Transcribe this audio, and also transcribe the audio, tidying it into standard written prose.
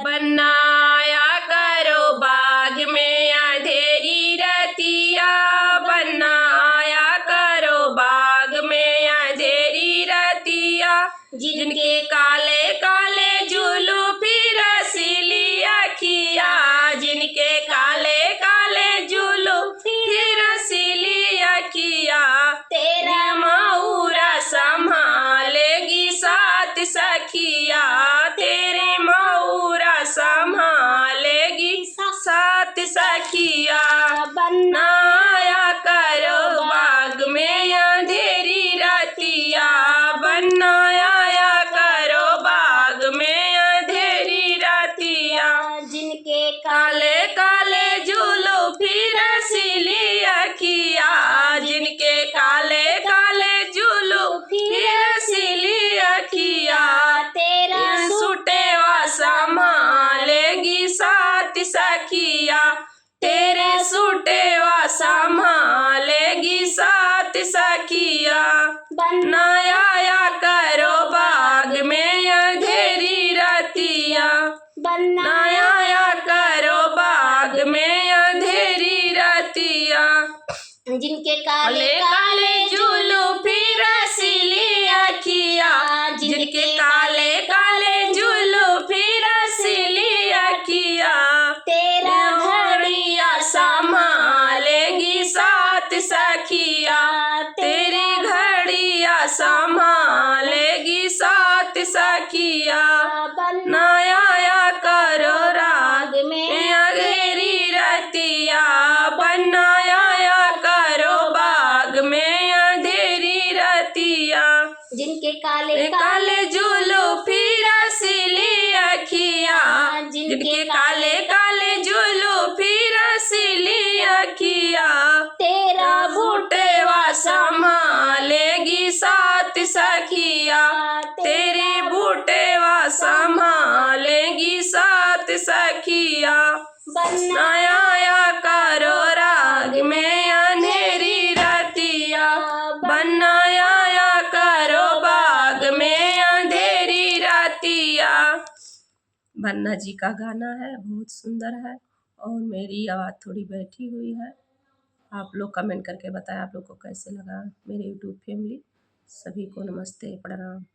बनाया करो बाग में अंधेरी रतिया, बनाया करो बाग में अंधेरी रतिया। जिनके काले काले जुल्फ़ी रसीली अखिया, जिनके काले काले जुल्फ़ी रसीली अखिया। तेरा मऊरा संभालेगी सात सखिया, तेरे मऊरा संभालेगी सात सखिया। बनाया करो बाग में अंधेरी रतिया, बनाया करो बाग में अंधेरी रतिया। जिनके काले काले जुल्फ़ी रसीली अखिया, जिनके काले काले जुल्फ़ी रसीली अखिया। तेरा सुटेवा संभालेगी सात सखिया, तेरे सुटेवा संभालेगी सात सखिया। बनाया करो बाग में अंधेरी रतिया, बनाया करो बाग में अंधेरी रतिया। जिनके काले काले जुल्फ़ी रसीली अखिया, जिनके काले काले जुल्फ़ी रसीली अखिया। तेरा घड़िया संभालेगी सात सखिया, तेरी घड़िया संभालेगी सात सखिया। बनाया करो राग में अंधेरी रतिया, बनाया करो बाग में अंधेरी रतिया। जिनके काले काले जुल्फ़ी रसीली अखिया, जिनके काले काले जुल्फ़ी रसीली अखिया। तेरा बूटेवा संभालेगी सात सखिया, तेरे बूटेवा संभालेगी सात सखिया। बनाया करो राग में अंधेरी रतिया, बनाया करो बाग में अंधेरी रतिया। बन्ना जी का गाना है, बहुत सुंदर है और मेरी आवाज़ थोड़ी बैठी हुई है। आप लोग कमेंट करके बताएं आप लोग को कैसे लगा। मेरे यूट्यूब फैमिली सभी को नमस्ते प्रणाम।